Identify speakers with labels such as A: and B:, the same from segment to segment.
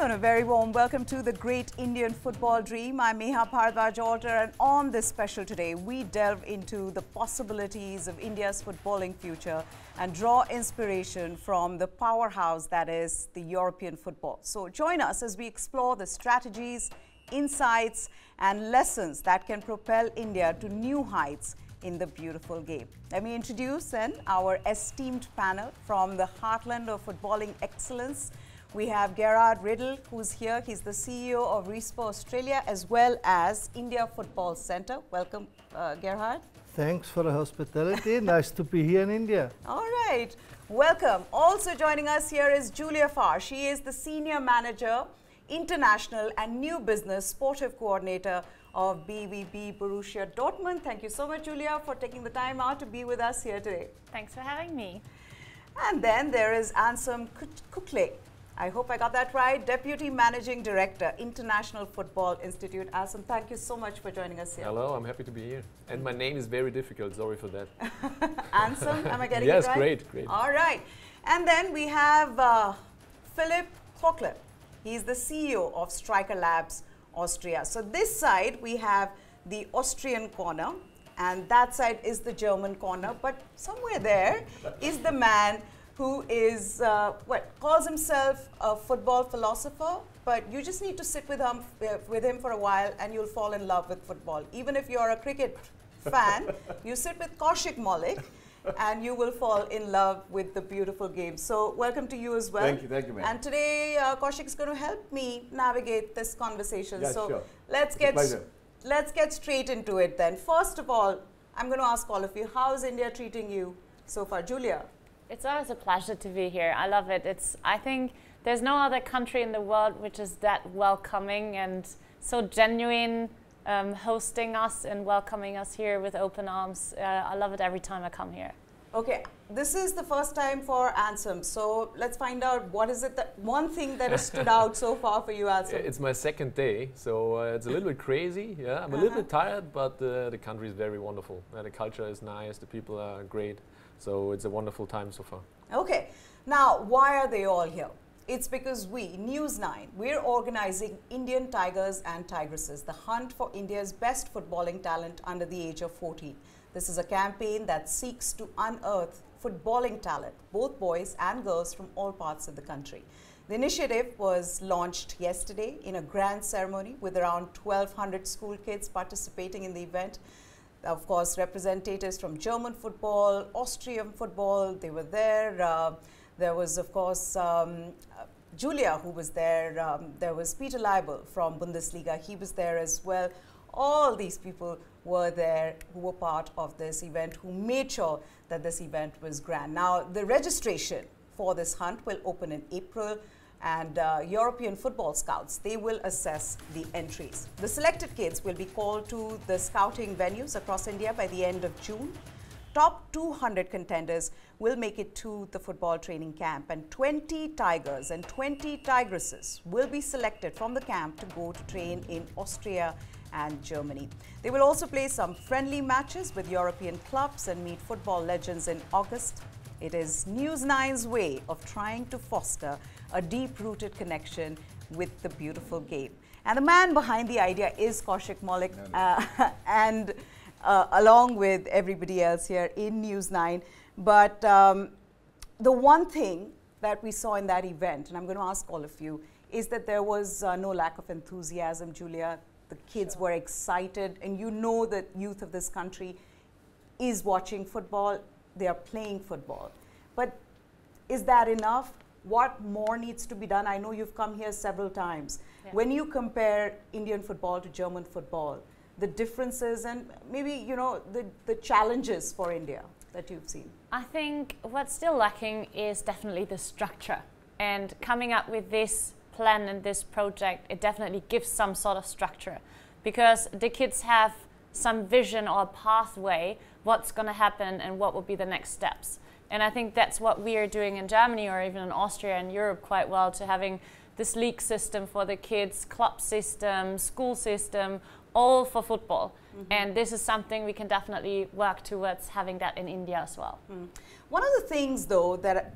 A: and a very warm welcome to the great Indian football dream. I'm Meha Bharadwaj-Alter, and on this special today, we delve into the possibilities of India's footballing future and draw inspiration from the powerhouse that is the European football. So join us as we explore the strategies, insights, and lessons that can propel India to new heights in the beautiful game. Let me introduce then our esteemed panel from the heartland of footballing excellence. We have Gerhard Riddle, who's here. He's the CEO of RISPO Australia as well as India Football Centre. Welcome, Gerhard.
B: Thanks for the hospitality. Nice to be here in India.
A: All right. Welcome. Also joining us here is Julia Farr. She is the Senior Manager, International and New Business Sportive Coordinator of BVB Borussia Dortmund. Thank you so much, Julia, for taking the time out to be with us here today.
C: Thanks for having me.
A: And then there is Ansem Kukle. I hope I got that right. Deputy Managing Director, International Football Institute. Ansem, thank you so much for joining us here.
D: Hello, I'm happy to be here. And my name is very difficult, sorry for that.
A: Ansem, am I getting it right?
D: Yes, great, great.
A: All right. And then we have Philip Hochler. He's the CEO of Striker Labs Austria. So this side, we have the Austrian corner, and that side is the German corner. But somewhere there is the man who is, calls himself a football philosopher, but you just need to sit with him for a while and you'll fall in love with football. Even if you're a cricket fan, you sit with Kaushik Maulik and you will fall in love with the beautiful game. So welcome to you as well.
E: Thank you, ma'am.
A: And today Kaushik is going to help me navigate this conversation.
E: Yeah,
A: so
E: sure.
A: let's get straight into it then. First of all, I'm going to ask all of you, how is India treating you so far? Julia?
C: It's always a pleasure to be here. I love it. I think there's no other country in the world which is that welcoming and so genuine, hosting us and welcoming us here with open arms. I love it every time I come here.
A: Okay, this is the first time for Ansem, so let's find out what is it that one thing that has stood out so far for you, Ansem.
D: It's my second day, so it's a little bit crazy. Yeah, I'm a little bit tired, but the country is very wonderful. The culture is nice, the people are great, so it's a wonderful time so far.
A: Okay, now why are they all here? It's because we, News9, we're organizing Indian Tigers and Tigresses, the hunt for India's best footballing talent under the age of 14. This is a campaign that seeks to unearth footballing talent, both boys and girls from all parts of the country. The initiative was launched yesterday in a grand ceremony with around 1,200 school kids participating in the event. Of course, representatives from German football, Austrian football, they were there. There was, of course, Julia, who was there. There was Peter Leibel from Bundesliga. He was there as well. All these people were there who were part of this event, who made sure that this event was grand. Now, the registration for this hunt will open in April, and European football scouts, they will assess the entries. The selected kids will be called to the scouting venues across India by the end of June. Top 200 contenders will make it to the football training camp, and 20 Tigers and 20 Tigresses will be selected from the camp to go to train in Austria and Germany. They will also play some friendly matches with European clubs and meet football legends in August. It is News9's way of trying to foster a deep-rooted connection with the beautiful game. And the man behind the idea is Kaushik Maulik, and along with everybody else here in News9. But the one thing that we saw in that event, and I'm going to ask all of you, is that there was no lack of enthusiasm, Julia. The kids were excited, and you know the youth of this country is watching football, they are playing football. But is that enough? What more needs to be done? I know you've come here several times. Yeah. When you compare Indian football to German football, the differences and maybe, you know, the challenges for India that you've seen?
C: I think what's still lacking is definitely the structure. And coming up with this plan and this project, it definitely gives some sort of structure, because the kids have some vision or pathway, what's going to happen and what will be the next steps. And I think that's what we are doing in Germany or even in Austria and Europe quite well, to having this league system for the kids, club system, school system, all for football. Mm-hmm. And this is something we can definitely work towards having that in India as well. Mm.
A: One of the things though that,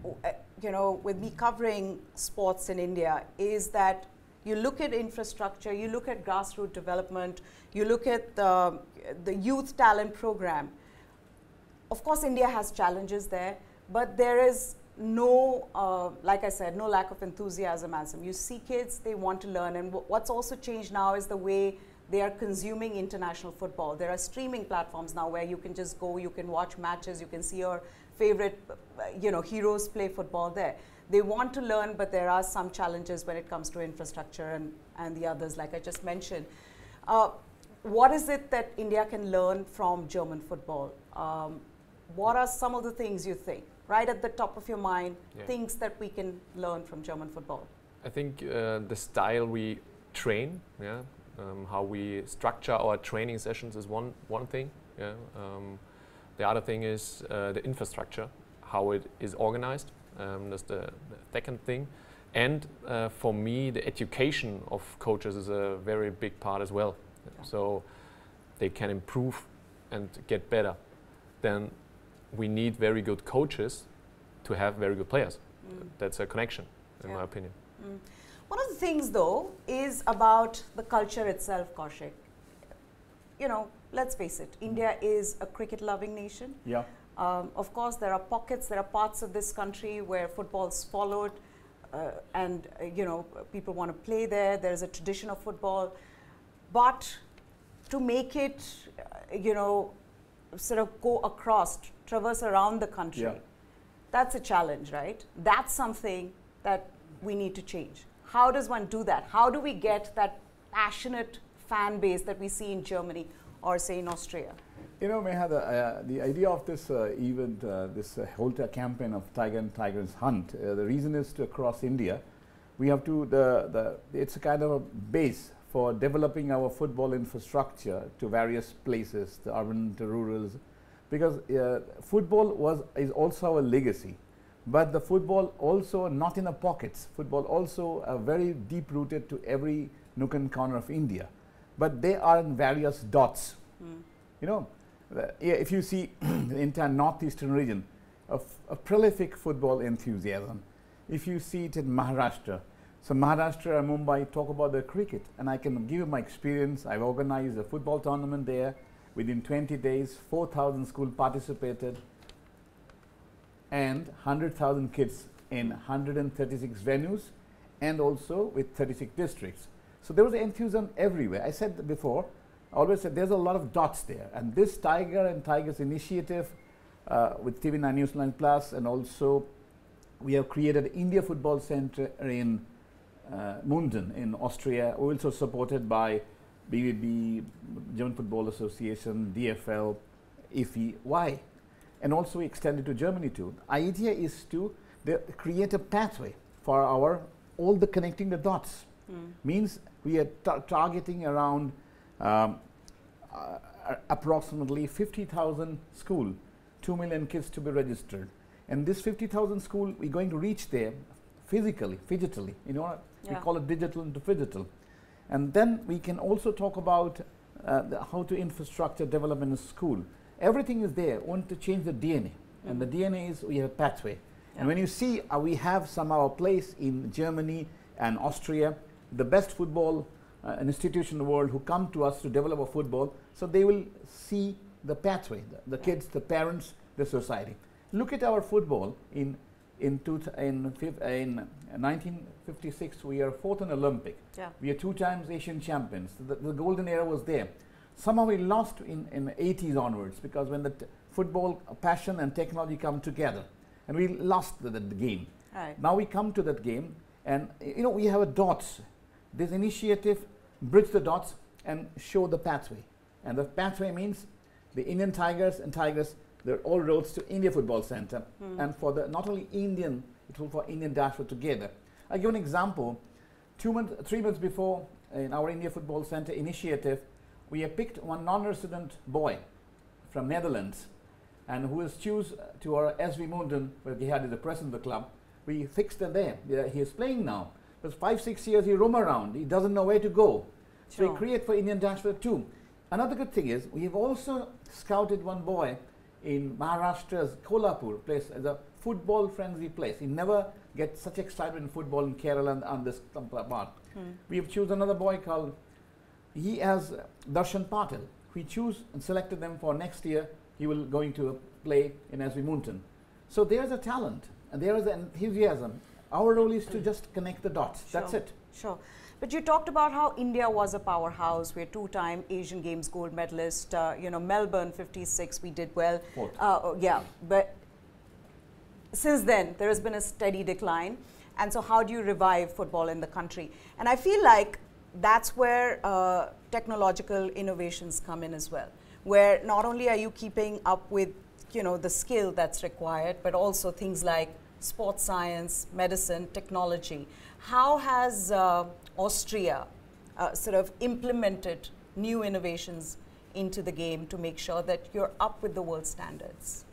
A: you know, with me covering sports in India is that You look at infrastructure, you look at grassroots development, you look at the youth talent program. Of course, India has challenges there, but there is no, like I said, no lack of enthusiasm as them. You see kids, they want to learn, and what's also changed now is the way they are consuming international football. There are streaming platforms now where you can just go, you can watch matches, you can see your favorite, heroes play football there. They want to learn, but there are some challenges when it comes to infrastructure and the others, like I just mentioned. What is it that India can learn from German football? What are some of the things you think, right at the top of your mind, things that we can learn from German football?
D: I think the style we train, how we structure our training sessions is one thing. The other thing is the infrastructure, how it is organized. That's the second thing. And for me, the education of coaches is a very big part as well. So they can improve and get better. Then we need very good coaches to have very good players. That's a connection, in my opinion.
A: One of the things, though, is about the culture itself, Kaushik. Let's face it, India is a cricket-loving nation.
E: Yeah.
A: Of course, there are pockets, there are parts of this country where football's followed and, people want to play there. There's a tradition of football. But to make it, sort of go across, traverse around the country, that's a challenge, right? That's something that we need to change. How does one do that? How do we get that passionate fan base that we see in Germany or, say, in Austria?
E: Meha, the idea of this event, this whole campaign of Tiger and Tiger's Hunt, the reason is to across India, we have to, it's a kind of a base for developing our football infrastructure to various places, the urban to rural, because football is also our legacy. But the football also not in the pockets, football also very deep rooted to every nook and corner of India. But they are in various dots. If you see the entire northeastern region, a prolific football enthusiasm. If you see it in Maharashtra, so Maharashtra and Mumbai talk about the cricket, and I can give you my experience. I've organized a football tournament there. Within 20 days, 4,000 schools participated, and 100,000 kids in 136 venues, and also with 36 districts. So there was enthusiasm everywhere. I said before, I always said there's a lot of dots there, and this Tiger and Tigers initiative with TV9 Network Plus, and also we have created India Football Center in Munden in Austria, also supported by BVB, German Football Association, DFL, IFI. Why? And also extended to Germany too. The idea is to create a pathway for all the connecting the dots. Means we are targeting around approximately 50,000 schools, 2 million kids to be registered. And this 50,000 school, we're going to reach there physically, digitally. We call it digital into phygital. And then we can also talk about how to infrastructure development in school. Everything is there. We want to change the DNA. And the DNA is we have a pathway. And when you see we have some of our place in Germany and Austria, the best football institution in the world who come to us to develop a football, so they will see the pathway, the kids, the parents, the society. Look at our football in 1956, we are 4th in Olympic. We are 2 times Asian champions. The golden era was there. Somehow we lost in 80s onwards, because when the football passion and technology come together, and we lost the game. Now we come to that game, and we have a dots. This initiative bridge the dots and show the pathway. And the pathway means the Indian Tigers and Tigers, they're all roads to India Football Center. And for the not only Indian, it will for Indian diaspora together. I'll give an example. 3 months before, in our India Football Center initiative, we have picked one non-resident boy from Netherlands, and who is chosen to our SV Munden, where he had the president of the club. We fixed him there. He is playing now. But 5-6 years he roam around. He doesn't know where to go. So we create for Indian diaspora too. Another good thing is we have also scouted one boy in Maharashtra's Kolhapur place as a football friendly place. He never get such excitement in football in Kerala and on this part. We have chosen another boy called, he has Darshan Patil. We choose and selected them for next year. He will going to play in Asby Mountain. So there's a talent and there is an enthusiasm. Our role is to just connect the dots.
A: Sure.
E: That's it.
A: Sure. But you talked about how India was a powerhouse. We're two-time Asian Games gold medalist. You know, Melbourne 56, we did well. Yeah, but since then, there has been a steady decline. And so how do you revive football in the country? And I feel like that's where technological innovations come in as well, where not only are you keeping up with, you know, the skill that's required, but also things like sports science, medicine, technology. How has Austria sort of implemented new innovations into the game to make sure that you're up with the world standards?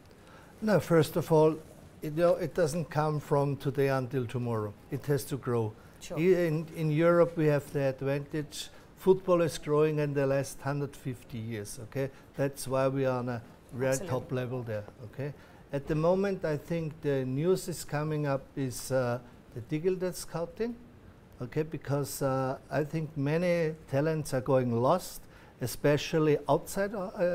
B: No, first of all, it doesn't come from today until tomorrow. It has to grow.
A: Sure.
B: In Europe, we have the advantage. Football is growing in the last 150 years. Okay, that's why we are on a real top level there. Okay, at the moment, I think the news is coming up is the digital scouting. Okay, because I think many talents are going lost, especially outside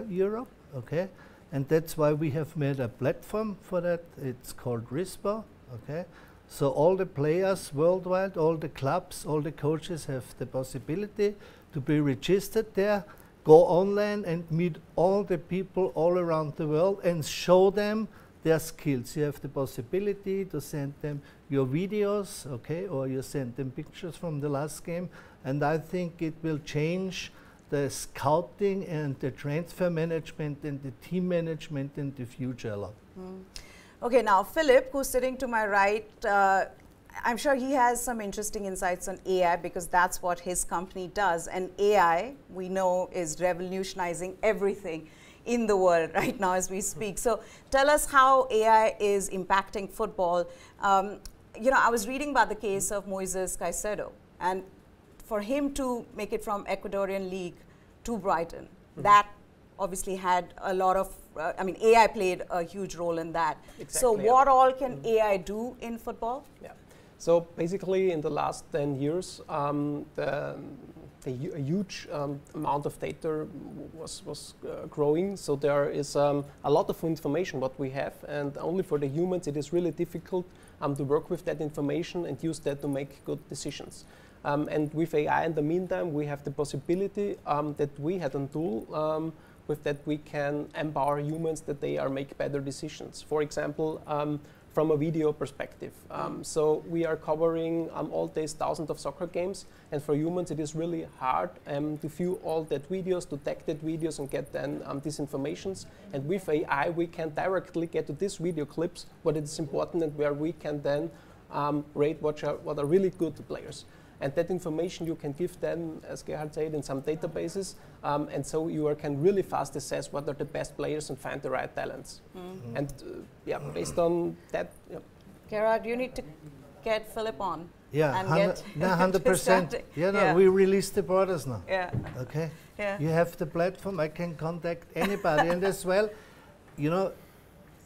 B: Europe. Okay. And that's why we have made a platform for that. It's called RISPA, okay? So all the players worldwide, all the clubs, all the coaches have the possibility to be registered there, go online and meet all the people all around the world and show them their skills. You have the possibility to send them your videos, okay? Or you send them pictures from the last game. And I think it will change the scouting and the transfer management and the team management in the future a lot.
A: Okay, now Philip, who's sitting to my right, I'm sure he has some interesting insights on AI because that's what his company does. And AI, we know, is revolutionizing everything in the world right now as we speak. So tell us how AI is impacting football. You know, I was reading about the case of Moises Caicedo, and for him to make it from Ecuadorian League to Brighton, that obviously had a lot of, I mean, AI played a huge role in that.
F: Exactly,
A: so what all can AI do in football?
F: Yeah. So basically in the last 10 years, a huge amount of data was growing. So there is a lot of information what we have, and only for the humans it is really difficult to work with that information and use that to make good decisions. And with AI in the meantime, we have the possibility that we had a tool with that we can empower humans that they are make better decisions. For example, from a video perspective. So we are covering all days thousands of soccer games, and for humans it is really hard to view all that videos, to tag that videos and get then these informations. And with AI we can directly get to these video clips, what is important and where we can then rate what are really good players. And that information you can give then, as Gerhard said, in some databases, and so you can really fast assess what are the best players and find the right talents. And yeah, based on that. Yeah.
A: Gerhard, you need to get Philip on.
B: Yeah,
A: and
B: 100%. Yeah, no, we released the borders now.
A: Yeah.
B: Okay.
A: Yeah.
B: You have the platform. I can contact anybody, and as well, you know,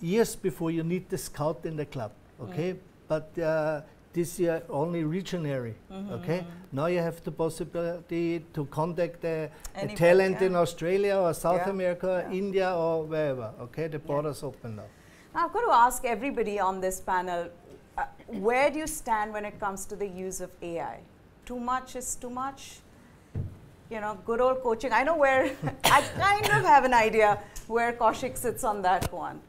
B: years before you need the scout in the club. Okay, but. This year only regionally, okay? Now you have the possibility to contact a talent in Australia or South America, India or wherever, okay? The borders open now.
A: Now I've got to ask everybody on this panel, where do you stand when it comes to the use of AI? Too much is too much? You know, good old coaching. I know where, I kind of have an idea where Kaushik sits on that one.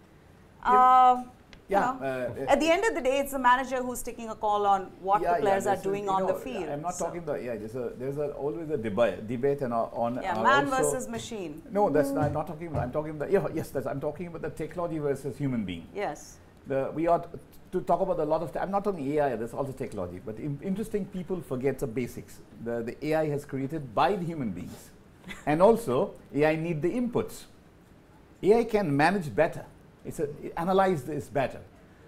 A: At the end of the day, it's the manager who's taking a call on what the players are doing on the field.
E: I'm not talking about, there's always a debate and on
A: man versus machine.
E: No, that's not, I'm not talking about, I'm talking about, I'm talking about the technology versus human being.
A: Yes.
E: We ought to talk about a lot of, I'm not talking AI, there's also technology, but interesting people forget the basics. The AI has created by the human beings. And also, AI need the inputs. AI can manage better. Analyze this better.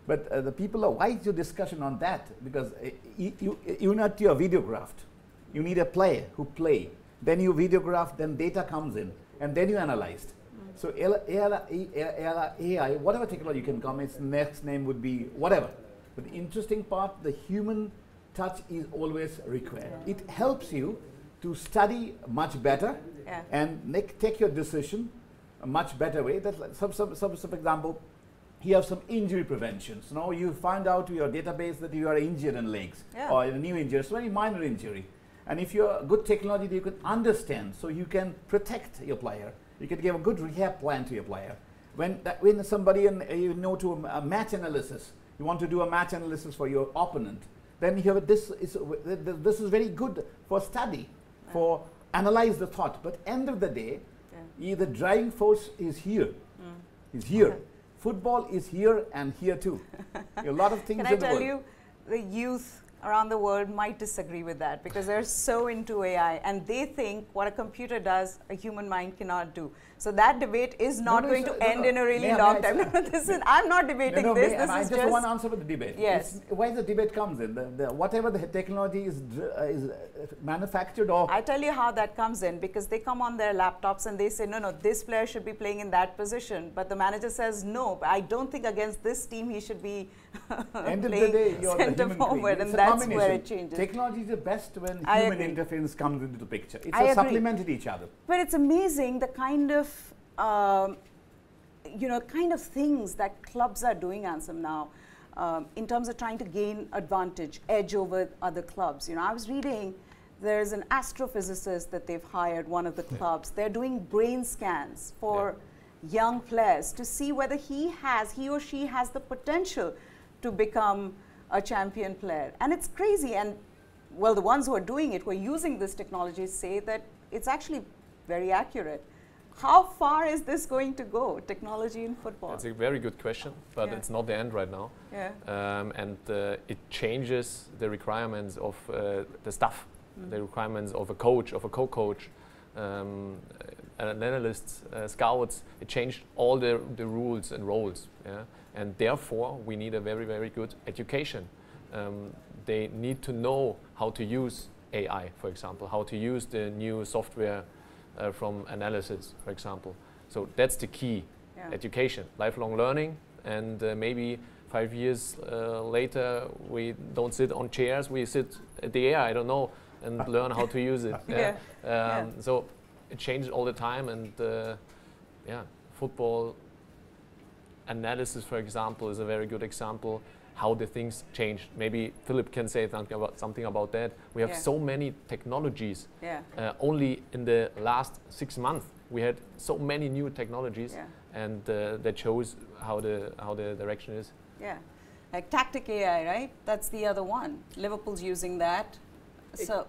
E: But the people are, why is your discussion on that? Because you not your videograph. You need a player who play. Then you videograph, then data comes in, and then you analyzed. So AI, whatever technology can come, its next name would be whatever. But the interesting part, the human touch is always required. It helps you to study much better and take your decision a much better way. That, for example, you have some injury prevention. So now you find out to your database that you are injured in legs or a new injury. It's a very minor injury. And if you're good technology, you can understand, so you can protect your player. You can give a good rehab plan to your player. When somebody, you know, to a match analysis, you want to do a match analysis for your opponent, then you have this is very good for study, for analyze the thought. But end of the day, the driving force is here. Is here. Okay. Football is here and here too. A lot of things.
A: Can I tell you, the youth around the world might disagree with that because they're so into AI and they think what a computer does, a human mind cannot do. So that debate is not going to end in a really long time. I'm not debating this. This
E: I
A: is
E: just want to answer with the debate.
A: Yes.
E: Why the debate comes in? Whatever the technology is manufactured or...
A: I tell you how that comes in, because they come on their laptops and they say, no, this player should be playing in that position. But the manager says, no, I don't think against this team he should be playing center forward. And that's where it changes.
E: Technology is the best when human interference comes into the picture. It's a supplement to each other.
A: But it's amazing the kind of things that clubs are doing, Ansem, now in terms of trying to gain edge over other clubs. You know, I was reading there's an astrophysicist that they've hired, one of the clubs. They're doing brain scans for young players to see whether he or she has the potential to become a champion player. And it's crazy. And well, the ones who are doing it, who are using this technology, say that it's actually very accurate. How far is this going to go, technology in football?
D: That's a very good question, but it's not the end right now. It changes the requirements of the staff, the requirements of a coach, of a co-coach, analysts, scouts. It changed all the rules and roles. And therefore, we need a very, very good education. They need to know how to use AI, for example, how to use the new software from analysis, for example. So that's the key, education, lifelong learning, and maybe 5 years later we don't sit on chairs, we sit at the air, I don't know, and learn how to use it. So it changes all the time, and football analysis, for example, is a very good example how the things changed. Maybe Philip can say something about that. We have so many technologies. Only in the last 6 months we had so many new technologies, and that shows how the direction is.
A: Like Tactic AI, right? That's the other one. Liverpool's using that. So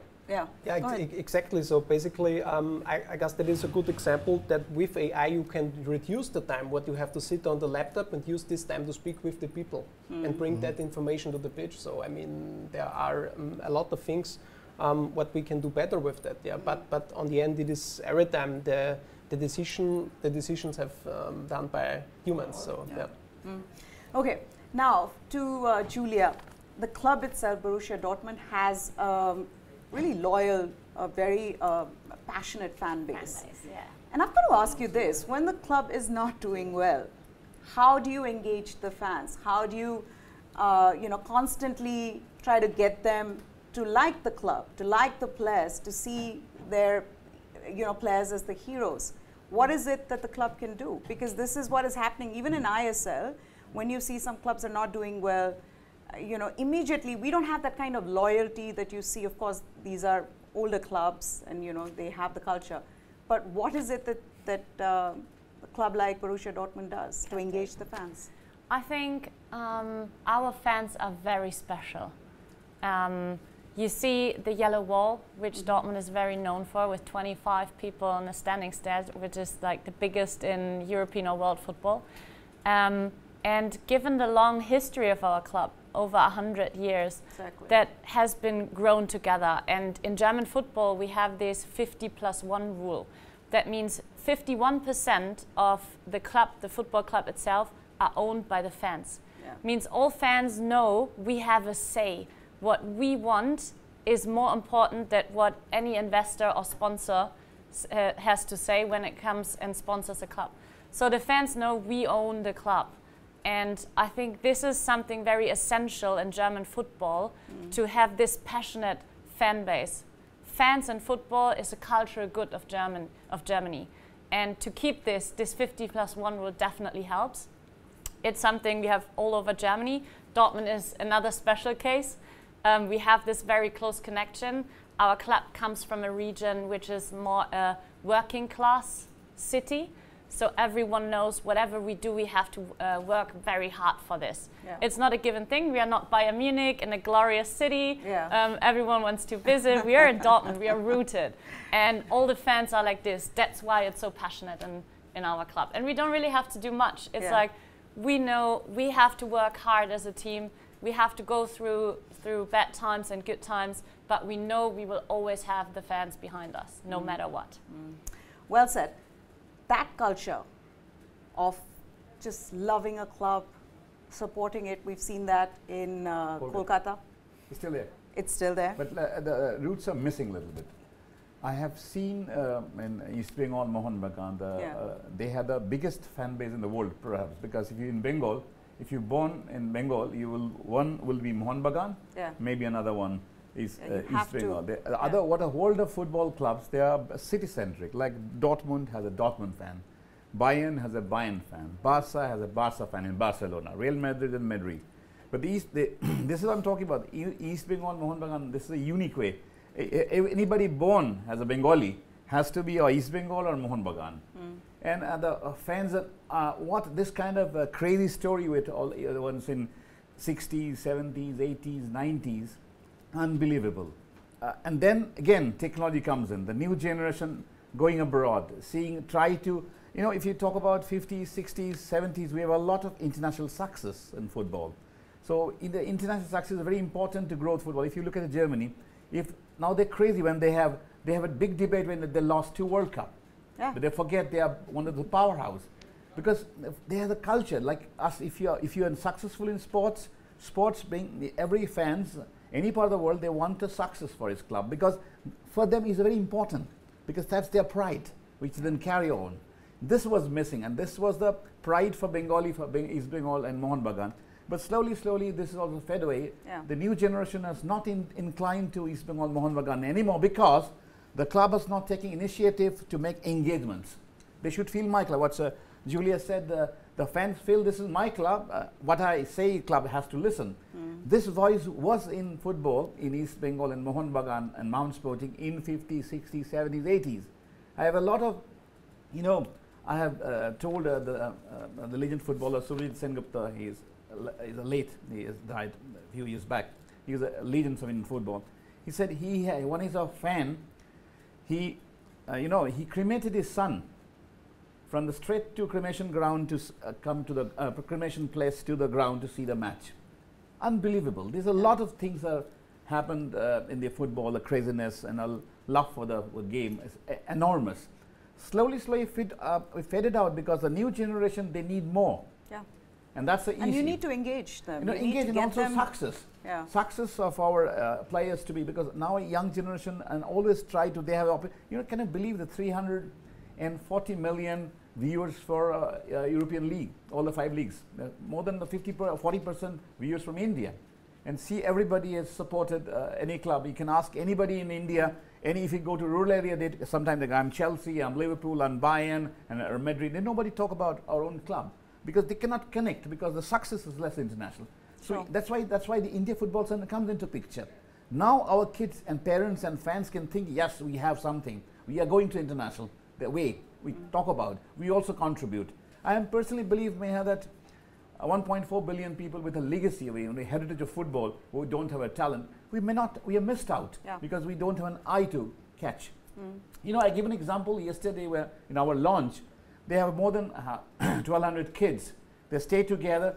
F: exactly. So basically, I guess that is a good example that with AI you can reduce the time what you have to sit on the laptop and use this time to speak with the people and bring that information to the pitch. So I mean, there are a lot of things what we can do better with that. But on the end, it is every time the decisions have done by humans. So
A: Okay, now to Julia. The club itself, Borussia Dortmund, has really loyal, very passionate fan base. And I've got to ask you this: when the club is not doing well, how do you engage the fans? How do you, constantly try to get them to like the club, to like the players, to see their, players as the heroes? What is it that the club can do? Because this is what is happening even in ISL. When you see some clubs are not doing well, immediately we don't have that kind of loyalty that you see. Of course, these are older clubs and, they have the culture. But what is it that a club like Borussia Dortmund does to engage the fans?
C: I think our fans are very special. You see the yellow wall, which Dortmund is very known for, with 25 people on the standing stairs, which is like the biggest in European or world football. And given the long history of our club, over 100 years, that has been grown together. And in German football, we have this 50+1 rule. That means 51% of the club, the football club itself, are owned by the fans. Means all fans know we have a say. What we want is more important than what any investor or sponsor has to say when it comes and sponsors a club. So the fans know we own the club. And I think this is something very essential in German football, to have this passionate fan base. Fans and football is a cultural good of Germany. And to keep this 50+1 rule definitely helps. It's something we have all over Germany. Dortmund is another special case. We have this very close connection. Our club comes from a region which is more a working class city. So everyone knows whatever we do, we have to work very hard for this. Yeah. It's not a given thing. We are not Bayern Munich in a glorious city. Yeah. Everyone wants to visit. We are in Dortmund. We are rooted. And all the fans are like this. That's why it's so passionate in our club. And we don't really have to do much. It's like, we know we have to work hard as a team. We have to go through bad times and good times. But we know we will always have the fans behind us, no matter what.
A: Well said. That culture of just loving a club, supporting it, we've seen that in Kolkata.
E: It's still there.
A: It's still there.
E: But the roots are missing a little bit. I have seen in East Bengal, Mohun Bagan, they have the biggest fan base in the world, perhaps, because if you're in Bengal, if you're born in Bengal, one will be Mohun Bagan, maybe another one is East Bengal. The other, what a world of football clubs, they are city-centric. Like Dortmund has a Dortmund fan, Bayern has a Bayern fan, Barca has a Barca fan in Barcelona, Real Madrid and Madrid. But this is what I'm talking about. East Bengal, Mohun Bagan, this is a unique way. Anybody born as a Bengali has to be East Bengal or Mohun Bagan. And the fans what this kind of crazy story with all the ones in 60s, 70s, 80s, 90s. Unbelievable. And then again, technology comes in. The new generation going abroad, try to, if you talk about 50s, 60s, 70s, we have a lot of international success in football. So in the international success is very important to grow football. If you look at Germany, now they're crazy when they have a big debate when they lost 2 World Cup. Yeah. But they forget they are one of the powerhouse. Because they have the culture, like us, if you're successful in sports bring every fans, any part of the world, they want a success for his club, because for them it's very important, because that's their pride, which then carry on. This was missing, and this was the pride for Bengali, for East Bengal and Mohun Bagan. But slowly, this is also fed away. Yeah. The new generation is not inclined to East Bengal, Mohun Bagan anymore, because the club is not taking initiative to make engagements. They should feel my club. What Julia said, the fans feel this is my club. What I say, club has to listen. This voice was in football in East Bengal and Mohun Bagan and Mount Sporting in 50s, 60s, 70s, 80s. I have a lot of, I have told the legend footballer Suraj Sengupta, he is he has died a few years back. He was a legend in football. He said when he's a fan, he cremated his son from the straight to cremation ground to come to the cremation place to the ground to see the match. Unbelievable. There's a lot of things that happened in the football, the craziness and a love for the game is enormous. Slowly we fed it out, because the new generation, they need more. Yeah. And that's the issue. And
A: you need to engage them.
E: Engage, and also success. Yeah. Success of our players to be, because now a young generation and always try to, they have, can you believe the 340 million viewers for European League, all the 5 leagues, more than the 40% viewers from India. And see, everybody has supported any club. You can ask anybody in India, if you go to rural area, sometimes they go, I'm Chelsea, I'm Liverpool, I'm Bayern, and Madrid. Nobody talk about our own club, because they cannot connect, because the success is less international. So that's why the India Football Center comes into picture. Now our kids and parents and fans can think, yes, we have something. We are going to international. The way we talk about, we also contribute. I personally believe, Meha, that 1.4 billion people with a legacy, a heritage of football, who don't have a talent, we are missed out, because we don't have an eye to catch. I give an example yesterday where in our launch, they have more than 1,200 kids. They stay together.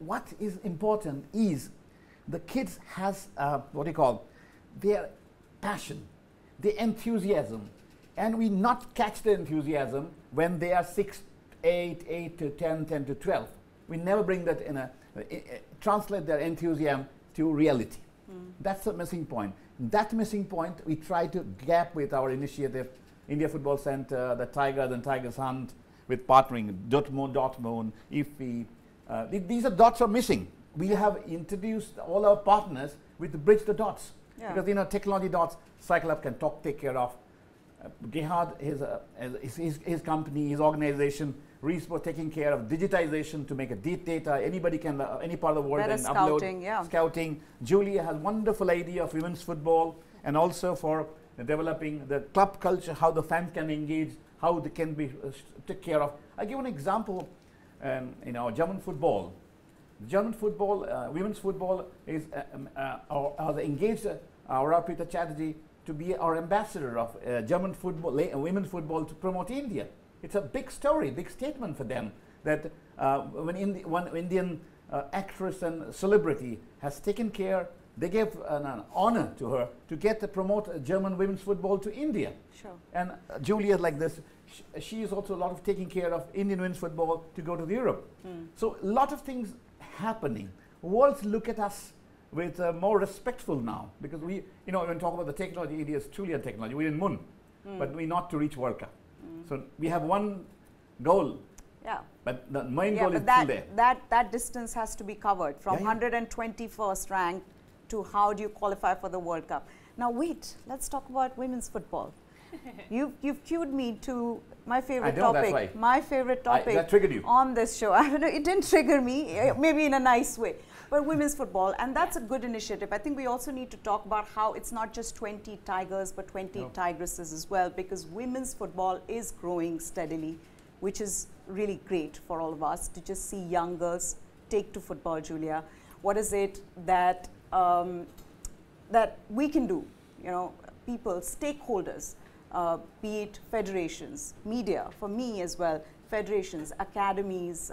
E: What is important is the kids has their passion, their enthusiasm, and we not catch the enthusiasm when they are 6, 8 to 10, 10 to 12. We never bring that translate their enthusiasm to reality. That's the missing point. That missing point we try to gap with our initiative, India Football Center, the Tigers and Tigers Hunt, with partnering Dortmund, IFFI, These are dots are missing. We have introduced all our partners with the bridge the dots.
A: Yeah.
E: Because, you know, technology dots, Cycle Up can take care of. Gerhard, his company, his organization, Reesport taking care of digitization to make a deep data. Anybody can, any part of the world can
A: scouting,
E: upload.
A: yeah.
E: Scouting. Julia has wonderful idea of women's football and also for developing the club culture, how the fans can engage, how they can be taken care of. I give an example, you know, German football. German football, women's football is engaged Pvt Ltd to be our ambassador of German football, women's football to promote India. It's a big story, big statement for them that when one Indian actress and celebrity has taken care, they gave an honor to her to get to promote German women's football to India.
A: Sure.
E: And Julia like this, she is also a lot of taking care of Indian women's football to go to Europe. So a lot of things happening. Worlds look at us with more respectful now because we, you know, when we talk about the technology, India is truly a technology. We're in Moon, but we're not to reach World Cup. So we have one goal.
A: Yeah.
E: But the main goal is still there.
A: That distance has to be covered from 121st rank to how do you qualify for the World Cup. Now wait, let's talk about women's football. You've cued me to my favorite topic. That's my favorite topic
E: that triggered you
A: on this show. I don't know, it didn't trigger me, maybe in a nice way. But women's football, and that's a good initiative. I think we also need to talk about how it's not just 20 tigers, but 20 tigresses as well, because women's football is growing steadily, which is really great for all of us to just see young girls take to football. Julia, what is it that that we can do? You know, people, stakeholders, be it federations, media, for me as well, federations, academies,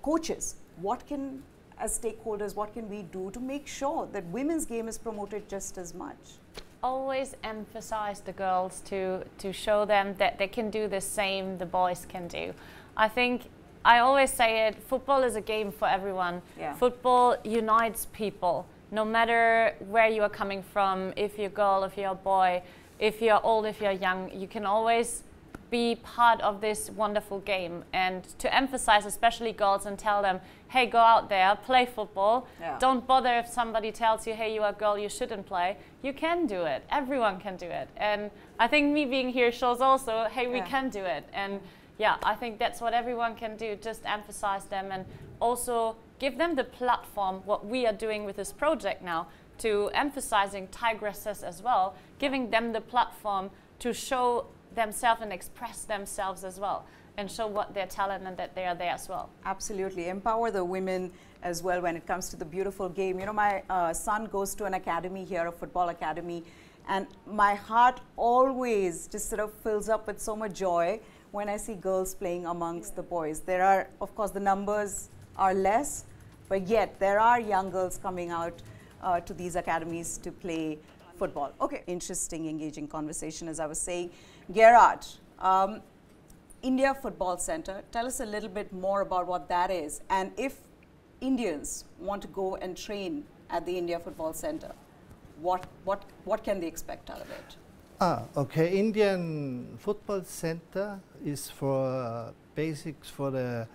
A: coaches. What can, as stakeholders, what can we do to make sure that women's game is promoted just as much?
C: Always emphasize the girls to show them that they can do the same the boys can do. I think I always say it, football is a game for everyone. Yeah. Football unites people, no matter where you are coming from, if you're a girl, if you're a boy, if you're old, if you're young, you can always be part of this wonderful game. And to emphasize especially girls and tell them, hey, go out there, play football. Yeah. Don't bother if somebody tells you, hey, you are a girl, you shouldn't play. You can do it. Everyone can do it. And I think me being here shows also, hey, we can do it. And yeah, I think that's what everyone can do, just emphasize them and also give them the platform, what we are doing with this project now, to emphasizing tigresses as well, giving them the platform to show themselves and express themselves as well and show what their talent and that they are there as well.
A: Absolutely. Empower the women as well when it comes to the beautiful game. You know, my son goes to an academy here, a football academy, and my heart always just sort of fills up with so much joy when I see girls playing amongst the boys. There are, of course, the numbers are less, but yet there are young girls coming out to these academies to play football. Okay, interesting, engaging conversation, as I was saying. Gerhard, India Football Center, tell us a little bit more about what that is, and if Indians want to go and train at the India Football Center, what can they expect out of it?
B: Okay, Indian Football Center is for basics for the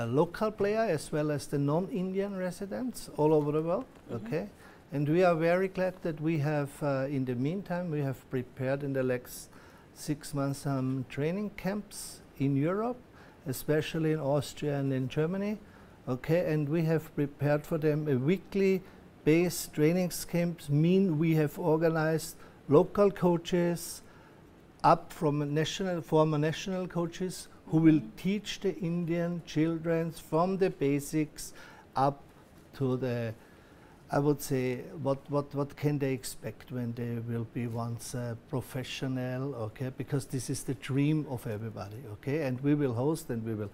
B: local player as well as the non-Indian residents all over the world. Okay. And we are very glad that we have, in the meantime, we have prepared in the next 6 months some training camps in Europe, especially in Austria and in Germany. Okay, and we have prepared for them a weekly based training camps, we have organized local coaches up from former national coaches who will teach the Indian children from the basics up to the, I would say, what can they expect when they will be once professional, okay? Because this is the dream of everybody, okay? And we will host, and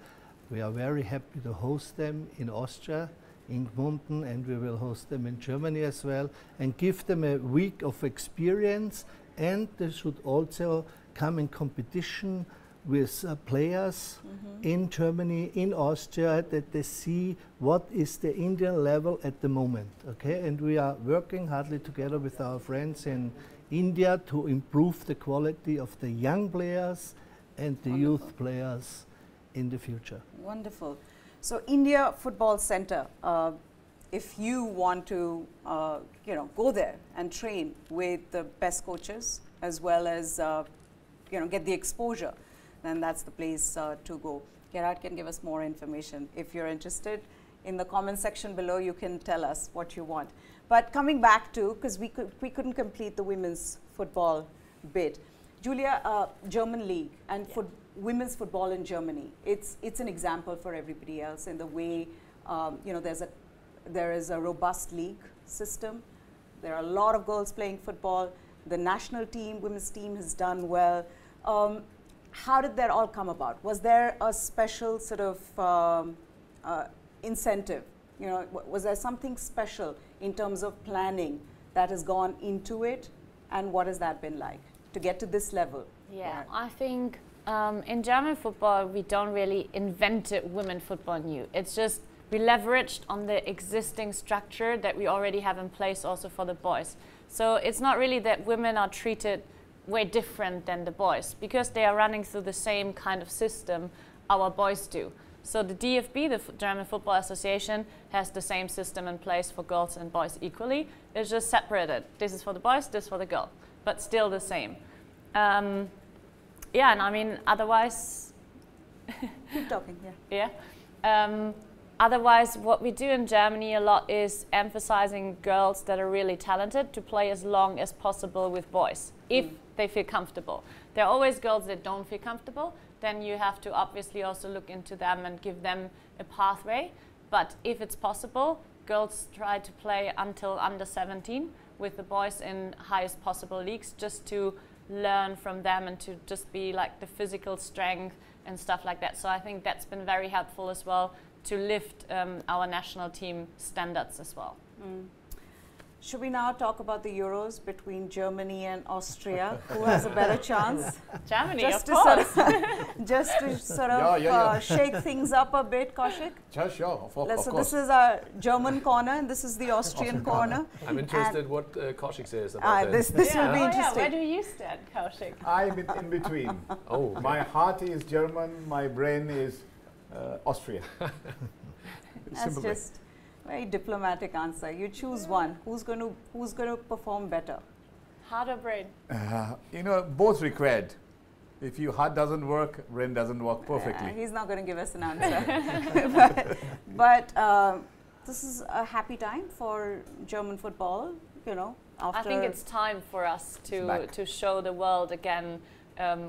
B: we are very happy to host them in Austria, in Gmunden, and we will host them in Germany as well, and give them a week of experience, and they should also come in competition with players in Germany, in Austria, that they see what is the Indian level at the moment, okay? And we are working hardly together with our friends in India to improve the quality of the young players and the youth players in the future.
A: Wonderful. So India Football Centre, if you want to go there and train with the best coaches as well as get the exposure, then that's the place to go. Gerard can give us more information. If you're interested, in the comment section below you can tell us what you want. But coming back to, because we couldn't complete the women's football bit, Julia, German league and women's football in Germany, it's an example for everybody else in the way there is a robust league system. There are a lot of girls playing football. The national team, women's team, has done well. How did that all come about? Was there a special sort of incentive? Was there something special in terms of planning that has gone into it, and what has that been like to get to this level?
C: Yeah, I think in German football we don't really invent women football new. It's just we leveraged on the existing structure that we already have in place also for the boys. So it's not really that women are treated way different than the boys, because they are running through the same kind of system our boys do. So the DFB, the German Football Association, has the same system in place for girls and boys equally. It's just separated. This is for the boys, this for the girl, but still the same. Yeah, and I mean, otherwise...
A: Keep talking, yeah.
C: Yeah. Otherwise, what we do in Germany a lot is emphasizing girls that are really talented to play as long as possible with boys, if they feel comfortable. There are always girls that don't feel comfortable. Then you have to obviously also look into them and give them a pathway. But if it's possible, girls try to play until under 17 with the boys in highest possible leagues, just to learn from them and to just be like the physical strength and stuff like that. So I think that's been very helpful as well to lift our national team standards as well.
A: Should we now talk about the Euros between Germany and Austria? Who has a better chance?
C: Germany,
A: just
C: of course.
A: Just to sort of shake things up a bit, Kaushik?
E: Sure, of
A: so
E: course.
A: This is our German corner and this is the Austrian corner.
D: I'm interested what Kaushik says about
A: this will be interesting.
C: Yeah, where do you stand, Kaushik?
E: I'm in between.
D: Oh, okay.
E: My heart is German, my brain is Austria.
A: That's just very diplomatic answer. You choose one. Who's going to perform better?
C: Heart or brain?
E: Both required. If your heart doesn't work, brain doesn't work perfectly.
A: He's not going to give us an answer. but this is a happy time for German football. After
C: I think it's time for us to show the world again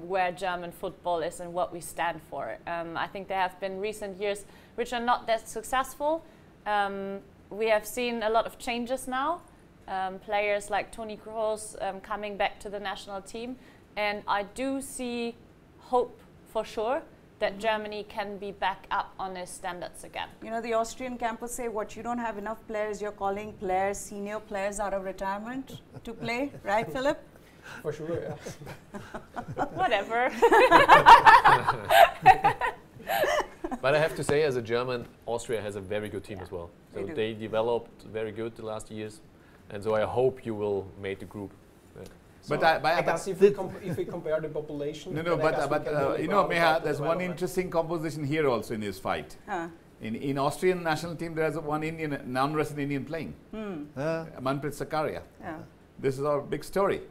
C: where German football is and what we stand for. I think there have been recent years which are not that successful. We have seen a lot of changes now. Players like Toni Kroos coming back to the national team. And I do see hope for sure that Germany can be back up on its standards again.
A: The Austrian campus say, what, you don't have enough players, you're calling players, senior players out of retirement to play, right, Philip?
F: For sure, yeah.
C: Whatever.
D: But I have to say, as a German, Austria has a very good team as well. So they developed very good the last years. And so I hope you will make the group.
F: So I guess if we compare the population...
E: Meha, there's one interesting composition here also in this fight. In Austrian national team, there's one Indian, non-resident Indian playing. Manpreet Sakaria. This is our big story.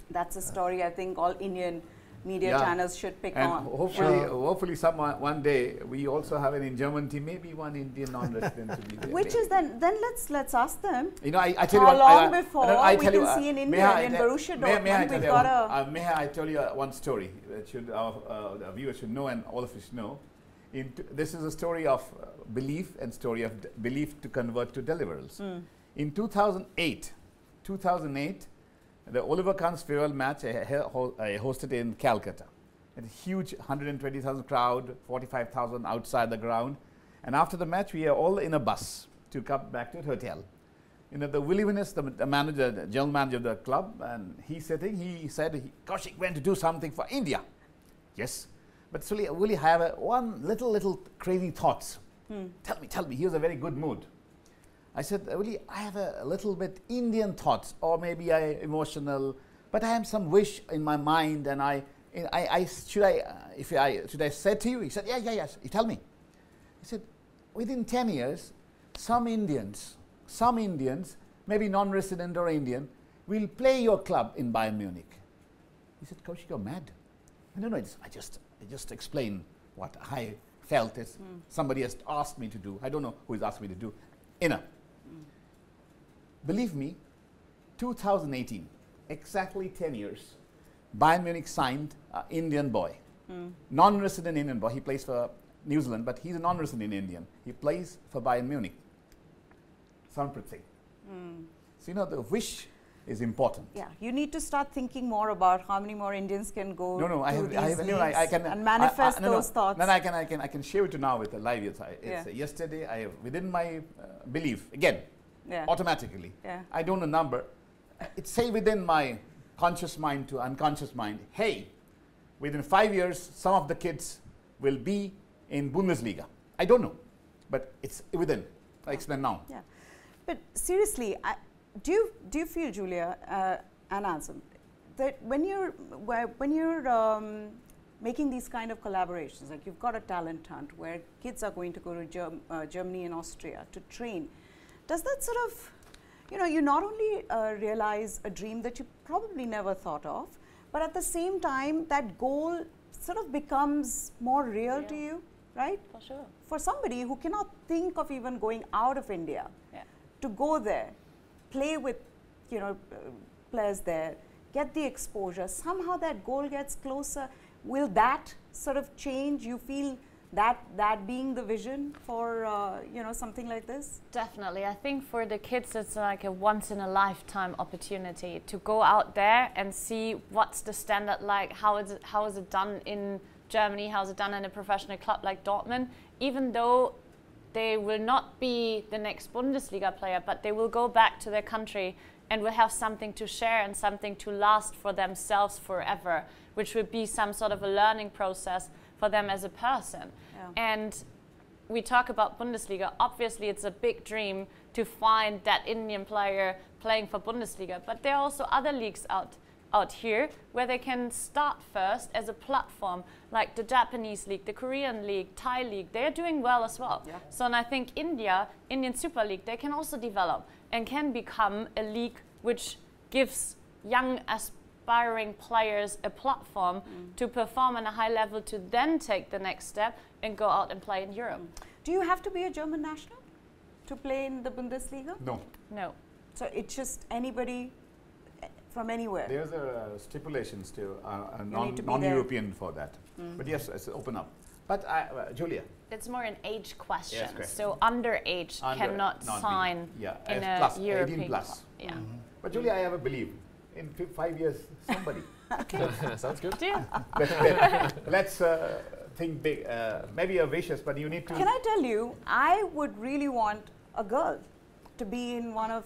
A: That's a story I think all Indian media channels should pick on.
E: Hopefully one day we also have in German team, maybe one Indian non-resident to be there.
A: Which is then let's ask them.
E: I tell
A: how
E: you
A: long before we can see in India in Borussia Dortmund we've got a...
E: May I tell you one story that our viewers should know and all of us should know. This is a story of belief and story of belief to convert to deliverables. In 2008, the Oliver Kahn's farewell match I hosted in Calcutta. A huge 120,000 crowd, 45,000 outside the ground. And after the match, we are all in a bus to come back to the hotel. The Willie Winners, the general manager of the club, and he said, Kaushik went to do something for India. Yes. But Willie have one little crazy thoughts. Tell me, he was a very good mood. I said, Willie, I have a little bit Indian thoughts, or maybe emotional, but I have some wish in my mind, and should I say to you? He said, yes. You tell me. He said, within 10 years, some Indians, maybe non-resident or Indian, will play your club in Bayern Munich. He said, Coach, you're mad. No, I just explain what I felt as somebody has asked me to do. I don't know who has asked me to do. Believe me, 2018, exactly 10 years, Bayern Munich signed an Indian boy, non-resident Indian boy. He plays for New Zealand, but he's a non-resident Indian. He plays for Bayern Munich. Sanprit Singh. So, you know, the wish is important.
A: Yeah, you need to start thinking more about how many more Indians can go
E: I can
A: and manifest those thoughts.
E: Then I can share it now with the live. Yesterday, within my belief, again, automatically, I don't know the number. It's say within my conscious mind to unconscious mind, hey, within 5 years, some of the kids will be in Bundesliga. I don't know, but it's within. I explain now.
A: Yeah, but seriously, do you feel, Julia and Anselm, that when you're making these kind of collaborations, like you've got a talent hunt where kids are going to go to Germany and Austria to train, does that sort of, you know, you not only realize a dream that you probably never thought of, but at the same time that goal sort of becomes more real to you, right?
C: For sure.
A: For somebody who cannot think of even going out of India, to go there, play with, you know, players there, get the exposure, somehow that goal gets closer. Will that sort of change? You feel that being the vision for, you know, something like this?
C: Definitely. I think for the kids it's like a once-in-a-lifetime opportunity to go out there and see what's the standard like, how is it done in Germany, how is it done in a professional club like Dortmund, even though they will not be the next Bundesliga player, but they will go back to their country and will have something to share and something to last for themselves forever, which would be some sort of a learning process for them as a person. And we talk about Bundesliga. Obviously, it's a big dream to find that Indian player playing for Bundesliga, but there are also other leagues out here where they can start first as a platform, like the Japanese league, the Korean league, Thai league. They're doing well as well. So, and I think Indian Super League, they can also develop and can become a league which gives young aspiring players a platform to perform on a high level, to then take the next step and go out and play in Europe.
A: Do you have to be a German national to play in the Bundesliga?
C: No.
A: So it's just anybody from anywhere?
E: There's a stipulation still, non-European for that. But yes, it's open up. But Julia?
C: It's more an age question. Yes, so underage cannot sign in a
E: plus,
C: European
E: 18 plus.
C: club.
E: But Julia, I have a belief. In 5 years, somebody.
D: Sounds good.
E: Let's think big. Maybe a vicious, but you need to.
A: Can I tell you, I would really want a girl to be in one of,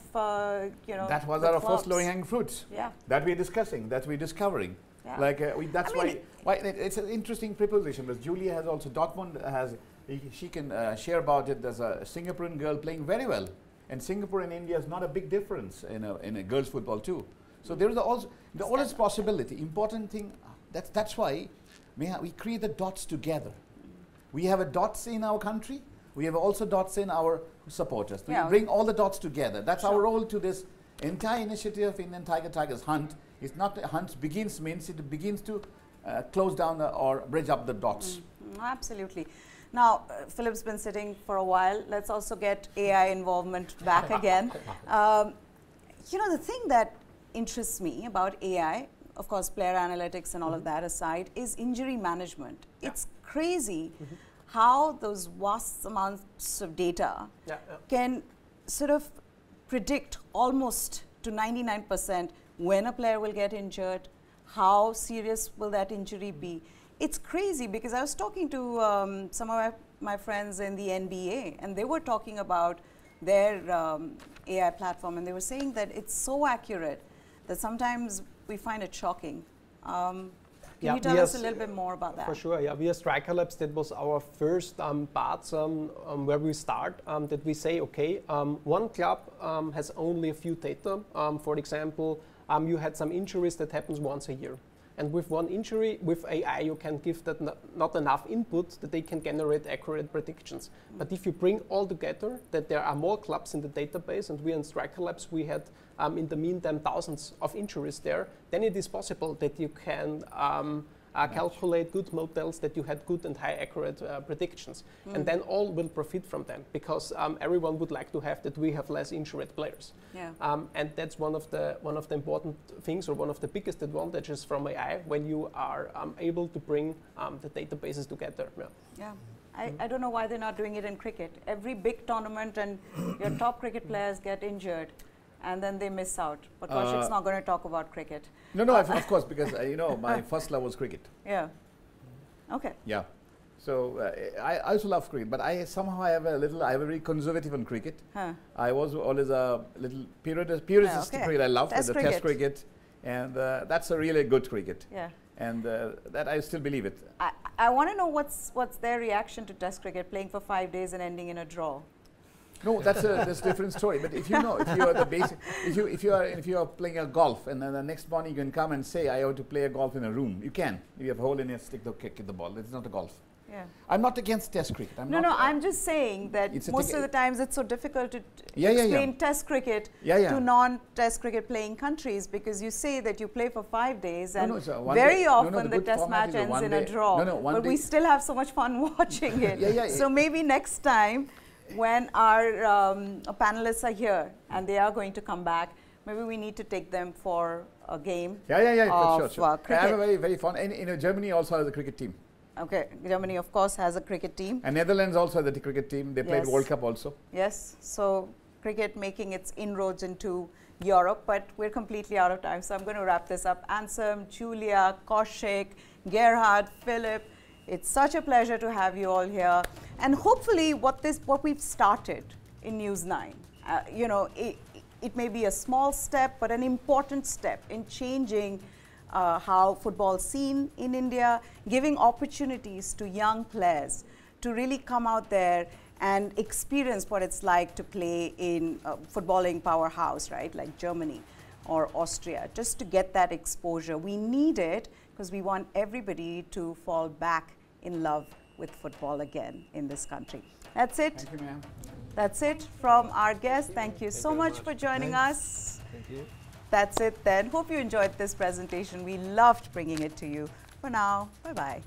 A: you know,
E: that was our first low-hanging fruits. That we're discussing, that we're discovering. Like that's why it's an interesting proposition. Because Julia has also Dortmund has. She can share about it. There's a Singaporean girl playing very well, and Singapore and India is not a big difference in a girls' football too. So there is always possibility. Important thing. That's why we create the dots together. We have a dots in our country. We have also dots in our supporters. We bring all the dots together. That's our role to this entire initiative of Indian Tigers Hunt. It's not a hunt means it begins to close down or bridge up the dots.
A: Absolutely. Now, Philip's been sitting for a while. Let's also get AI involvement back again. You know, the thing that interests me about AI, of course, player analytics and all of that aside, is injury management. It's crazy how those vast amounts of data can sort of predict almost to 99% when a player will get injured, how serious will that injury be. It's crazy because I was talking to some of my friends in the NBA, and they were talking about their AI platform, and they were saying that it's so accurate that sometimes we find it shocking. Can you tell us a little bit more about that?
F: For sure, we are Striker Labs. That was our first part where we start, that we say, okay, one club has only a few data. For example, you had some injuries that happens once a year. And with one injury, with AI, you can give that not enough input that they can generate accurate predictions. But if you bring all together that there are more clubs in the database, and we in Striker Labs, we had in the meantime thousands of injuries there, then it is possible that you can calculate good models, that you had good and high accurate predictions. And then all will profit from them, because everyone would like to have that we have less injured players.
A: Yeah.
F: And that's one of the important things, or one of the biggest advantages from AI, when you are able to bring the databases together.
A: Yeah. I don't know why they're not doing it in cricket. Every big tournament and your top cricket players get injured, and then they miss out. But Kaushik's not going to talk about cricket.
E: No, of course, because you know, my first love was cricket.
A: Yeah. Okay.
E: Yeah. So I also love cricket, but I somehow have a very conservative on cricket.
A: Huh.
E: I was always a little purist cricket. I love the Test cricket, and that's a really good cricket.
A: Yeah.
E: And that I still believe it.
A: I want to know what's their reaction to Test cricket, playing for 5 days and ending in a draw.
E: No, that's a different story. But if you know, if you are the basic, if you are playing a golf, and then the next morning you can come and say, I want to play a golf in a room. You can. If you have a hole in your stick, they'll kick the ball. It's not a golf.
A: Yeah.
E: I'm not against Test cricket.
A: I'm just saying that most of the times it's so difficult to explain Test cricket to non-Test cricket playing countries, because you say that you play for 5 days and very often the Test match ends in a draw. But we still have so much fun watching it. So maybe next time, when our panelists are here and they are going to come back, maybe we need to take them for a game. Of
E: sure.
A: Cricket.
E: I have a very fun. And Germany also has a cricket team.
A: Okay, Germany of course has a cricket team.
E: And Netherlands also has a cricket team. They played World Cup also.
A: Yes, so cricket making its inroads into Europe, but we're completely out of time. So I'm going to wrap this up. Ansem, Julia, Kaushik, Gerhard, Philip. It's such a pleasure to have you all here, and hopefully what we've started in News 9, you know, it may be a small step, but an important step in changing how football is seen in India, giving opportunities to young players to really come out there and experience what it's like to play in a footballing powerhouse, right, like Germany or Austria, just to get that exposure. We need it because we want everybody to fall back in love with football again in this country. That's it.
E: Thank you, ma'am.
A: That's it from our guest. Thank you so much for joining us.
B: Thank you.
A: That's it then. Hope you enjoyed this presentation. We loved bringing it to you. For now, bye-bye.